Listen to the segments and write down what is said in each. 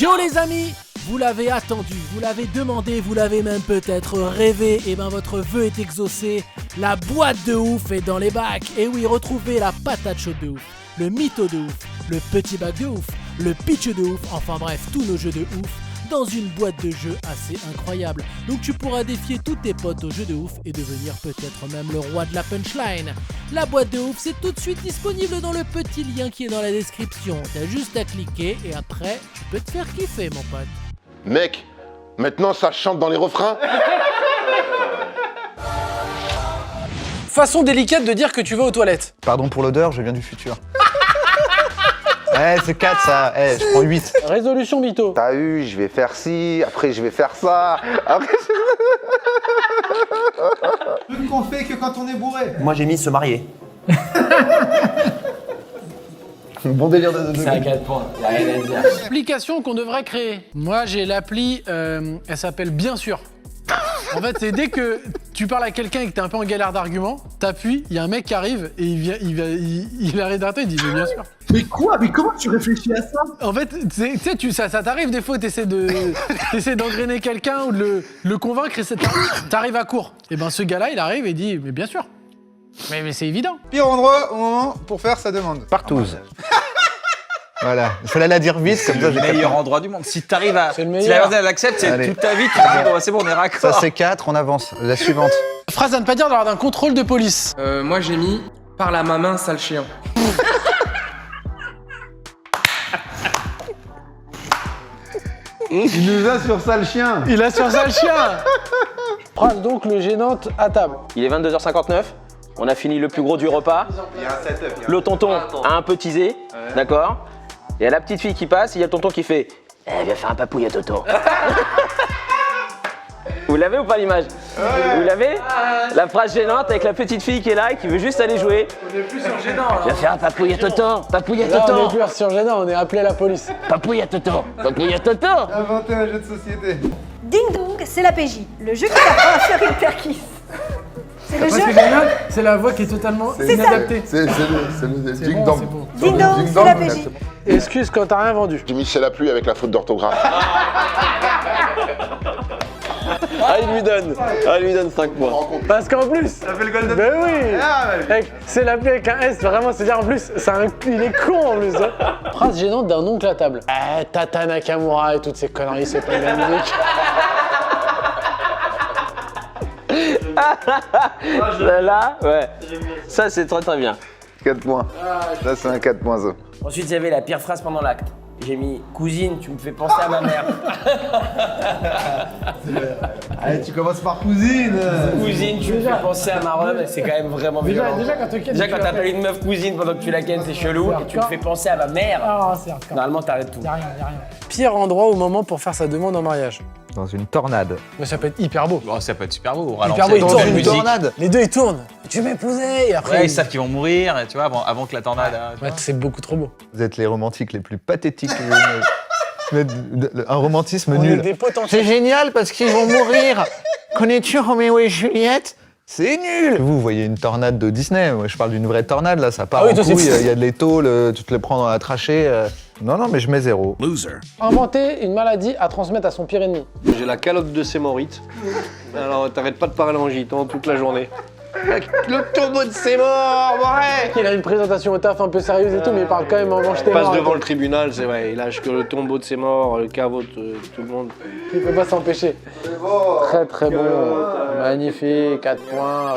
Yo les amis, vous l'avez attendu, vous l'avez demandé, vous l'avez même peut-être rêvé, et ben votre vœu est exaucé, la boîte de ouf est dans les bacs. Et oui, retrouvez la patate chaude de ouf, le mytho de ouf, le petit bac de ouf, le pitch de ouf, enfin bref, tous nos jeux de ouf, dans une boîte de jeux assez incroyable. Donc tu pourras défier tous tes potes au jeu de ouf et devenir peut-être même le roi de la punchline. La boîte de ouf, c'est tout de suite disponible dans le petit lien qui est dans la description. T'as juste à cliquer et après, tu peux te faire kiffer mon pote. Mec, maintenant ça chante dans les refrains. Façon délicate de dire que tu vas aux toilettes. Pardon pour l'odeur, je viens du futur. C'est 4 ça, je prends 8. Résolution mytho. T'as eu, je vais faire ci, après je vais faire ça, après Truc qu'on fait que quand on est bourré. Moi j'ai mis se marier. Bon délire de C'est à 4 points, y'a rien à dire. Application qu'on devrait créer. Moi j'ai l'appli, elle s'appelle Bien sûr. En fait, c'est dès que tu parles à quelqu'un et que t'es un peu en galère d'arguments, t'appuies, il y a un mec qui arrive et il arrête d'un temps, il dit mais bien sûr. Mais quoi? Mais comment tu réfléchis à ça? En fait, tu sais, ça t'arrive des fois, t'essaies d'engrainer quelqu'un ou de le convaincre et t'arrives à court. Et ben ce gars-là, il arrive et il dit mais bien sûr. Mais c'est évident. Pire endroit au moment pour faire sa demande. Partouze. Voilà, il fallait la dire vite, comme ça j'ai le meilleur endroit du monde. Si t'arrives à. C'est le Si meilleur. la personne elle accepte, c'est Allez. toute ta vie, tu te dis bon, c'est bon, on est raccord. Ça c'est 4, on avance. La suivante. Phrase à ne pas dire lors d'un contrôle de police. Moi j'ai mis parle à ma main, sale chien. Il nous a sur ça le chien. Il a sur ça le chien. Phrase donc le gênante à table. Il est 22h59, on a fini le plus gros du repas. Il y a un setup. Le tonton a un peu teasé, d'accord. Il y a la petite fille qui passe, il y a le tonton qui fait viens faire un papouille à Toto. Vous l'avez ou pas l'image? Vous l'avez? La phrase gênante avec la petite fille qui est là et qui veut juste aller jouer. On est plus sur gênant là. Viens faire un papouille à Toto, papouille à Là, on est Toto, plus sur gênant, on est appelé à la police. papouille à Toto, papouille à Toto. Inventer un jeu de société. Ding Dong, c'est la PJ, le jeu qui t'apprend à faire une perquise. C'est le Moi, jeu. c'est génial, c'est la voix qui est totalement inadaptée. C'est le C'est ding bon, dong. c'est bon. Ding Dong, c'est la PJ. Excuse quand t'as rien vendu. J'ai mis c'est la pluie avec la faute d'orthographe. Ah, il lui donne 5 points. Parce qu'en plus. Ça fait le golden. Ben oui. Ah, ouais. Mec, c'est l'appelé avec un S, vraiment, c'est-à-dire en plus, il est con en plus. Hein. Phrase gênante d'un oncle à table. Tata Nakamura et toutes ces conneries, c'est pas de la musique. Là, ouais. Ça, c'est très très bien. 4 points. Ça c'est un 4 points. Ensuite, il y avait la pire phrase pendant l'acte. J'ai mis cousine, tu me fais penser à ma mère. Allez, tu commences par cousine. Cousine, tu me fais penser à ma rhum, c'est quand même vraiment violent. Déjà, quand t'appelles une meuf cousine pendant que tu la kennes, c'est chelou. Et tu me fais penser à ma mère. Ah, c'est hardcore. Normalement, t'arrêtes tout. Y'a rien. Pire endroit au moment pour faire sa demande en mariage. Dans une tornade. Mais ça peut être hyper beau. Oh, ça peut être super beau. Hyper beau, il Dans tourne. une musique. tornade. Les deux ils tournent. Tu m'épousais et après. Ouais, ils savent qu'ils vont mourir, tu vois, avant que la tornade. Tu vois. Ouais, c'est beaucoup trop beau. Vous êtes les romantiques les plus pathétiques. Un romantisme On est nul. des potentiels. C'est génial parce qu'ils vont mourir. Connais-tu Roméo et Juliette? C'est nul. Vous voyez une tornade de Disney. Moi, je parle d'une vraie tornade, là, ça part Ah oui, en toi, c'est couille, fou. il y a de l'étau, tu te le prends dans la trachée. Non, mais je mets 0. Inventer une maladie à transmettre à son pire ennemi. J'ai la calotte de Sémorite. Alors t'arrêtes pas de parler en gitan toute la journée. Le tombeau de Sémor, ouais. Il a une présentation au taf un peu sérieuse et tout, mais il parle quand même en manche Il passe ténor. devant le tribunal, c'est vrai. Il lâche que le tombeau de Sémor, le caveau de tout le monde. Il peut pas s'empêcher. Très très bon. Magnifique, 4 points.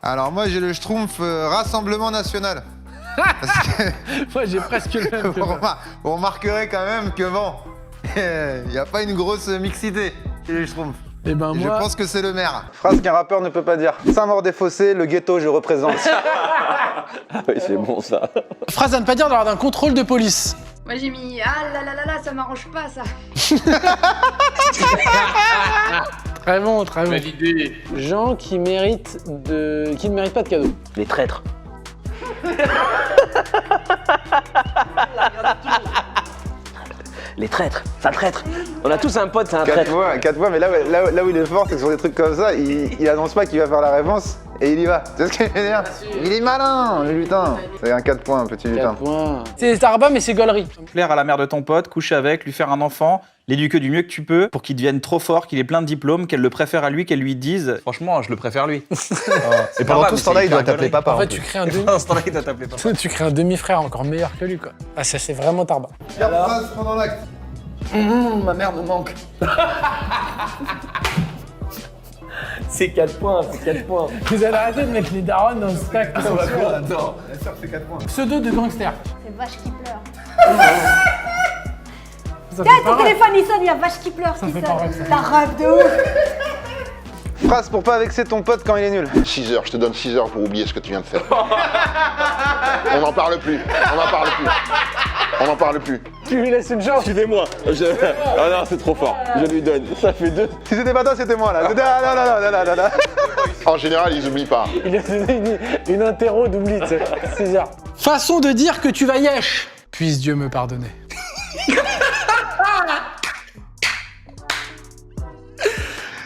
Alors moi j'ai le Schtroumpf Rassemblement National. Parce que Moi j'ai presque le même. vous remarquerez quand même que bon, il n'y a pas une grosse mixité chez les Schtroumpfs. Et ben Et je moi. pense que c'est le maire. Phrase qu'un rappeur ne peut pas dire. Saint-Maur-des-Fossés, le ghetto je représente. Ah oui, c'est bon ça. Phrase à ne pas dire lors d'un contrôle de police. Moi j'ai mis ah là là là là, ça m'arrange pas ça. Très bon, très bon. Validé. Gens qui ne méritent pas de cadeaux. Les traîtres. Les traîtres, c'est un traître. On a tous un pote, c'est un 4 traître. points, mais là où il est fort, c'est que sur des trucs comme ça, il annonce pas qu'il va faire la réponse. et il y va. Tu sais ce que je veux dire? Il est malin, le lutin. C'est un 4 points, petit lutin. C'est Starba, mais c'est gaulerie. Plaire à la mère de ton pote, coucher avec, lui faire un enfant, l'éduquer du mieux que tu peux pour qu'il devienne trop fort, qu'il ait plein de diplômes, qu'elle le préfère à lui, qu'elle lui dise franchement, je le préfère lui. Et pendant tout ce temps-là, il doit t'appeler papa. En fait, tu crées un demi. Pendant ce temps-là, il doit t'appeler papa. Tu crées un demi-frère encore meilleur que lui, quoi. Ah, ça, c'est vraiment Tarba. Pierre phrase pendant l'acte. Ma mère me manque. C'est 4 points, c'est 4 points. Vous allez arrêter de mettre les darons dans le stack. Attends. La sœur fait 4 points. Pseudo de gangster. C'est vache qui pleure. Ça Tiens, fait ton pas mal. téléphone il sonne, il y a vache qui pleure qui fait pas mal, ça. sonne. Ta rêve de ouf. Phrase pour pas vexer ton pote quand il est nul. 6 heures, je te donne 6 heures pour oublier ce que tu viens de faire. On n'en parle plus. On n'en parle plus. On n'en parle plus. Tu lui laisses une chance. Excusez-moi. Ah non, c'est trop fort. Je lui donne. Ça fait 2. Si c'était pas toi, c'était moi là. Non. En général, ils oublient pas. Il a donné une interro d'oubli, tu sais. 6 heures. Façon de dire que tu vas yesh. Puisse Dieu me pardonner.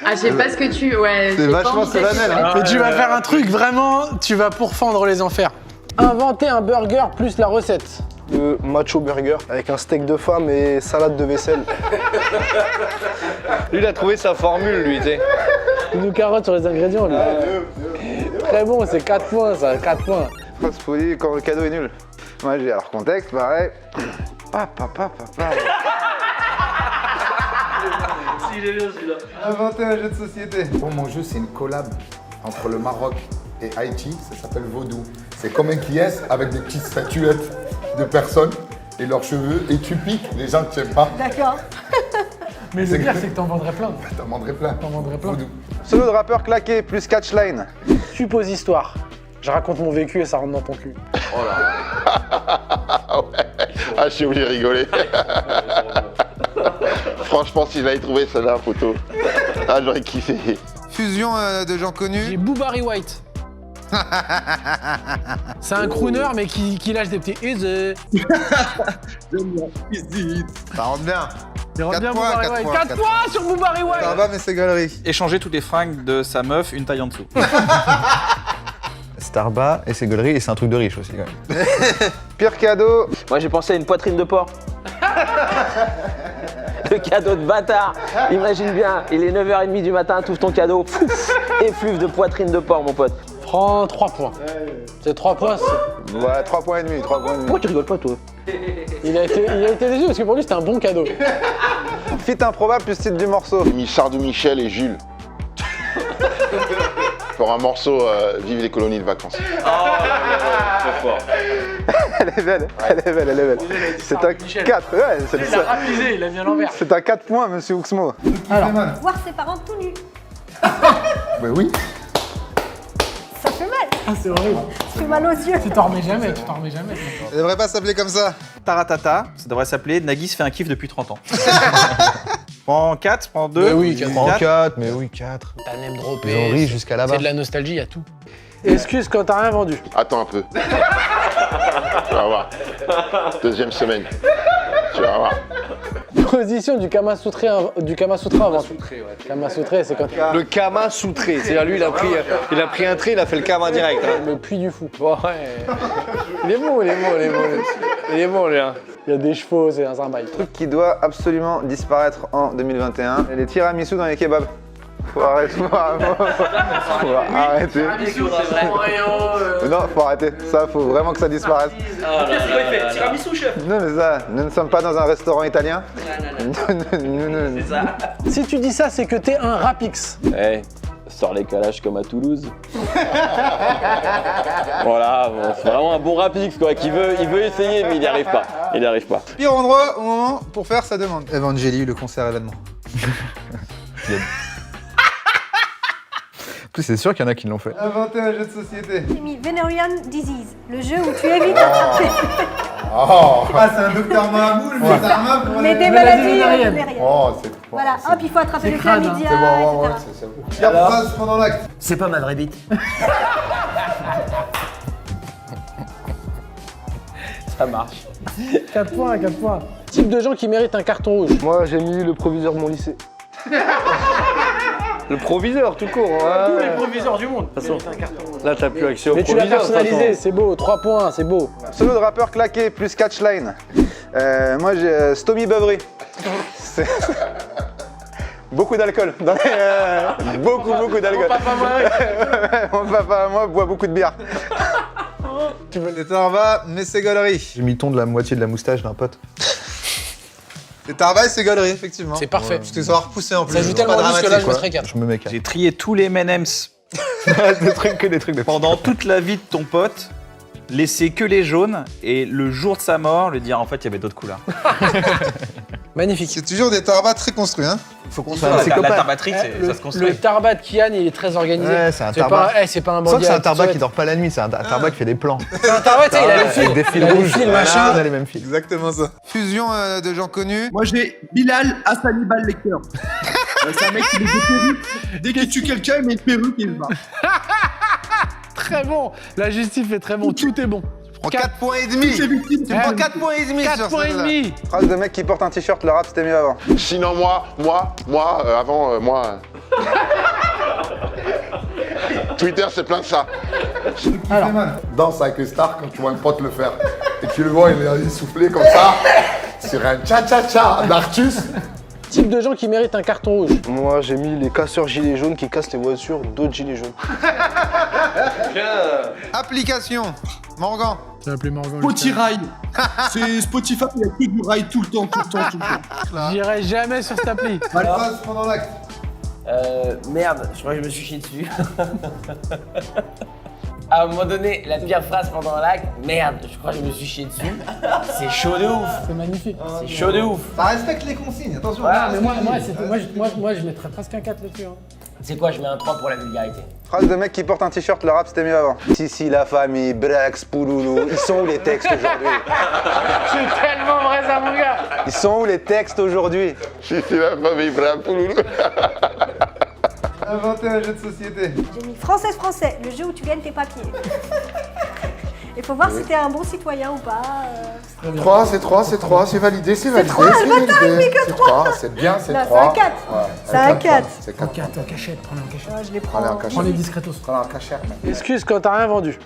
Ah, je sais pas ce que tu... Ouais, C'est vachement solennel. Hein. Mais tu vas faire un truc vraiment, tu vas pourfendre les enfers. Inventer un burger plus la recette. Le macho burger avec un steak de femme et salade de vaisselle. Lui, il a trouvé sa formule, lui, tu sais. Il nous carotte sur les ingrédients, lui. Très bon, c'est 4 points, ça, 4 points. Phrase polie quand le cadeau est nul. Moi j'ai alors contexte, pareil. Papa. Inventer un jeu de société. Pour mon jeu, c'est une collab entre le Maroc et Haïti. Ça s'appelle Vaudou. C'est comme un Kies avec des petites statuettes de personnes et leurs cheveux. Et tu piques les gens que tu n'aimes pas. D'accord. Mais le pire, c'est que t'en vendrais plein. T'en vendrais plein. Vaudou. Solo de rappeur claqué plus catchline. Suppose histoire. Je raconte mon vécu et ça rentre dans ton cul. Ah, je suis obligé de rigoler. Franchement, si j'avais trouvé celle-là, photo, ah, j'aurais kiffé. Fusion de gens connus. J'ai Boubari White. C'est un crooner, mais qui lâche des petits easy. Ça rentre bien. Il rentre 4 bien, points, Boubari 4 White. points, 4 4 points sur Boubari White. Ça va, mais c'est galerie. Échanger toutes les fringues de sa meuf une taille en dessous. Starba et ses gauleries, et c'est un truc de riche aussi, quand même. Pire cadeau. Moi j'ai pensé à une poitrine de porc. Le cadeau de bâtard. Imagine bien, il est 9h30 du matin, t'ouvres ton cadeau, pouf, effluve de poitrine de porc, mon pote. Prends 3 points. C'est 3 points. Ouais, 3 points et demi, 3 points et demi. Pourquoi tu rigoles pas, toi? Il a été déçu parce que pour lui, c'était un bon cadeau. Fit improbable plus titre du morceau. J'ai mis Sardou Michel et Jules. Pour un morceau Vive les colonies de vacances. Elle est belle. C'est un 4. Ouais, Il a rapisé, il a mis à l'envers. c'est un 4 points, monsieur Ouxmo. Voir ses parents tout nus. Mais oui. Ça fait mal. Ah, c'est horrible. Ça fait mal aux yeux. Tu t'en remets jamais, Ça devrait pas s'appeler comme ça. Taratata, ça devrait s'appeler Nagui se fait un kiff depuis 30 ans. Prends 4, prends 2. Mais oui, 4. Prends 4, mais oui, 4. T'as même droppé. Ils ont ri jusqu'à là-bas. C'est de la nostalgie, il y a tout. Excuse quand t'as rien vendu. Attends un peu. Tu vas voir. Deuxième semaine. Tu vas voir. Position du Kama Sutra avant. Kama Sutra, c'est quand Le Kama Soutré. C'est-à-dire, lui, il a pris un trait, il a fait le Kama direct. Hein. le puits du fou. Ouais. Il est bon, lui. Hein. Il y a des chevaux, c'est un bail. Truc qui doit absolument disparaître en 2021. Les tiramisu dans les kebabs. Faut arrêter. Faut arrêter. Non, faut arrêter. Ça, faut vraiment que ça disparaisse. Tiramisu, chef. Non, mais ça, nous ne sommes pas dans un restaurant italien. C'est ça. Si tu dis ça, c'est que t'es un rapix. Eh, sors les calages comme à Toulouse. Voilà, bon, c'est vraiment un bon rapix, quoi, il veut essayer, mais il n'y arrive pas. Pire endroit au moment pour faire sa demande. Evangélie, le concert événement. En plus, c'est sûr qu'il y en a qui l'ont fait. Inventer un jeu de société. J'ai mis Venerean Disease, le jeu où tu évites d'attraper. Oh. Ah, c'est un docteur Mahamoul, mais c'est un map pour Mais les... des maladies vénériennes. Oh, c'est. Voilà, hop, il faut attraper le crade, hein. chlamydia, C'est bon, ouais, etc. c'est bon. Pire phrase pendant l'acte. C'est pas ma vraie bite. Ça marche. 4 points. Type de gens qui méritent un carton rouge. Moi, j'ai mis le proviseur de mon lycée. Le proviseur, tout court. Tous les proviseurs du monde. De toute façon, là, t'as plus accès au Mais tu l'as proviseur. personnalisé, c'est beau. 3 points, c'est beau. Pseudo de rappeur claqué plus catchline. Moi j'ai Stomy Beuvery. C'est- Beaucoup d'alcool. Beaucoup d'alcool. Mon papa, moi, boit beaucoup de bière. Tu veux des Tarva, mais c'est gaulerie. J'ai mis ton de la moitié de la moustache d'un pote. Des Tarva et c'est gaulerie, effectivement. C'est parfait. Parce que ça va repousser en plus. Ça joue tellement juste que là, je mettrais 4. Je me mets 4. J'ai trié tous les M&M's Que des trucs de pendant toute la vie de ton pote, laisser que les jaunes, et le jour de sa mort, lui dire en fait il y avait d'autres couleurs. Magnifique. C'est toujours des Tarva très construits, hein. Faut qu'on La soit un psychopathe. tarbatterie, ça se construit. Le tarbat de Kian, il est très organisé. Ouais, c'est un tarbat. C'est pas un Sans que bandit. c'est un tarbat qui dort pas la nuit, c'est un tarbat qui fait des plans. C'est un tarbat, tu sais, il a les fils. Avec des fils Il a les rouges, fils, voilà, machin. on a les mêmes fils. Exactement ça. Fusion de gens connus. Moi j'ai Bilal Hassanibal Lecter. C'est un mec qui met des perruques. Dès qu'il tue quelqu'un, il met une perruque et il se bat. Très bon. La justif est très bon. Tout est bon. En 4 points et demi. Tu prends 4 points et demi 4 sur points et celle-là. demi. Phrase de mec qui porte un t-shirt, le rap c'était mieux avant. Sinon, moi. Twitter, c'est plein de ça. Danse avec les stars quand tu vois un pote le faire. Et tu le vois, il est essoufflé comme ça, sur un cha-cha-cha d'Artus. Type de gens qui méritent un carton rouge. Moi, j'ai mis les casseurs gilets jaunes qui cassent les voitures d'autres gilets jaunes. Application. Morgan. Tu vas appeler Morgan. Spotify. C'est Spotify, il y a que du rail tout le temps. J'irai jamais sur cette appli. Phrase pendant l'acte. Merde, je crois que je me suis chié dessus. À un moment donné, la pire phrase pendant l'acte, merde, je crois que je me suis chié dessus. C'est chaud de ouf. C'est magnifique. C'est chaud de ouf. Ça respecte les consignes, attention. Ouais, Mais moi, je mettrais presque un 4 là-dessus. Hein. C'est quoi, je mets un 3 pour la vulgarité. Phrase de mec qui porte un t-shirt, le rap c'était mieux avant. Si, la famille, Brax, Pouloulou, ils sont où les textes aujourd'hui? C'est tellement vrai ça, mon gars. Ils sont où les textes aujourd'hui? Si, la famille Braham Pouloulou. Inventer un jeu de société. J'ai mis français, le jeu où tu gagnes tes papiers. Il faut voir si t'es un bon citoyen ou pas. 3, c'est validé, c'est validé. trois, le bâtard, il met que C'est 3, c'est bien, c'est Non, 3. c'est un 4. C'est un 4. C'est 4. 4 en cachette, prends-les en cachette. Je les Prends-les en prends. cachette. Prends-les discretos. Prends-les en cachette, mec. Excuse quand t'as rien vendu.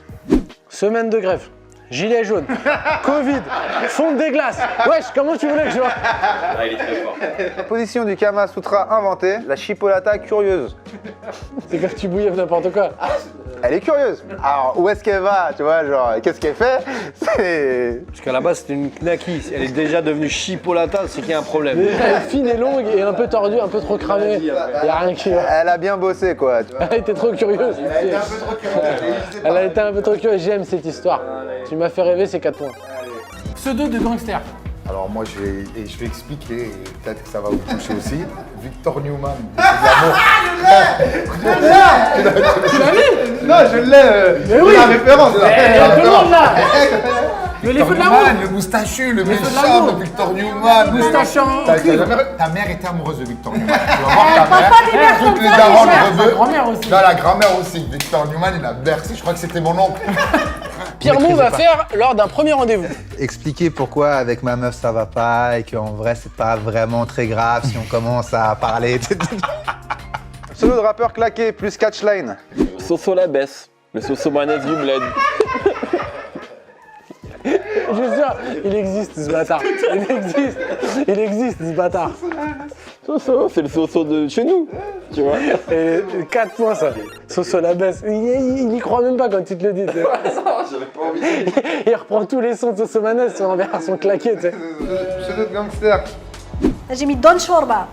Semaine de grève. Gilet jaune. Covid. Fonte des glaces. Wesh, comment tu voulais que je vois? Ah, il est très fort. Position du Kama Sutra inventée, la chipolata curieuse. C'est comme tu bouillèves n'importe quoi. Elle est curieuse. Alors, où est-ce qu'elle va, tu vois, genre, qu'est-ce qu'elle fait? C'est... Parce qu'à la base, c'était une knacky. Elle est déjà devenue chipolata, c'est qu'il y a un problème. Elle est fine et longue et un peu tordue, un peu trop cramée. Y'a rien qui va. Elle a bien bossé, quoi. Tu vois. Elle a été trop curieuse. Elle a été un peu trop curieuse. J'aime cette histoire. Tu m'as fait rêver, c'est 4 points. Pseudo de gangster. Alors moi, je vais expliquer, et peut-être que ça va vous toucher aussi. Victor Newman, de l'amour. Tu l'as vu? Non, je l'ai. Mais oui. La référence. Tout le monde là. Mais les feux de l'amour. Le moustachu, le feux de méchant l'amour. de Victor Newman. Moustachant. Ta mère était amoureuse de Victor Newman. Tu vas voir ta mère. Toutes les darons le veulent. Grand-mère aussi. Non, la grand-mère aussi. Victor Newman, il a bercé. Je crois que c'était mon oncle. Pire mot va faire lors d'un premier rendez-vous. Expliquer pourquoi avec ma meuf ça va pas et qu'en vrai c'est pas vraiment très grave si on commence à parler. Pseudo de rappeur claqué plus catchline. Soso la baisse. Le soso mayonnaise du bled. Je suis sûr, il existe ce bâtard. Il existe ce bâtard. Soso, c'est le soso de chez nous. Tu vois. Et 4 points ça. Soso la baisse. Il y croit même pas quand tu te le dis. Tu sais. Il reprend tous les sons de Soso Manès sur un version claqué. Tu sais. Pseudo de gangster. J'ai mis Don Shorba.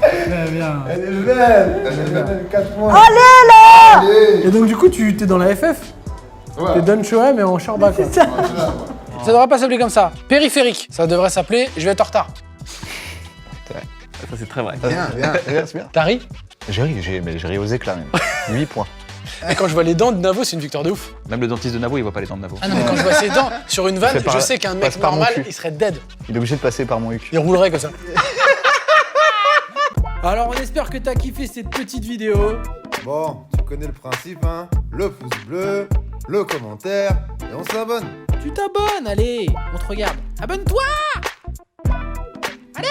Très bien. Elle est belle. Elle est belle. 4 points. Allez là! Et donc du coup, tu t'es dans la FF. Ouais. T'es Don Shoah mais en Shorba quoi. Ça devrait pas s'appeler comme ça. Périphérique. Ça devrait s'appeler je vais être en retard. Ça, c'est très vrai. Bien. C'est bien. T'as ri? J'ai ri aux éclats même. 8 points. Et quand je vois les dents de Navo, c'est une victoire de ouf. Même le dentiste de Navo, il voit pas les dents de Navo. Ah non, mais quand je vois ses dents sur une vanne, Fait par- je sais qu'un passe mec par mon normal, cul. il serait dead. Il est obligé de passer par mon huc. Il roulerait comme ça. Alors on espère que t'as kiffé cette petite vidéo. Bon, tu connais le principe, hein. Le pouce bleu, le commentaire et on s'abonne. Tu t'abonnes, allez, on te regarde. Abonne-toi! Allez!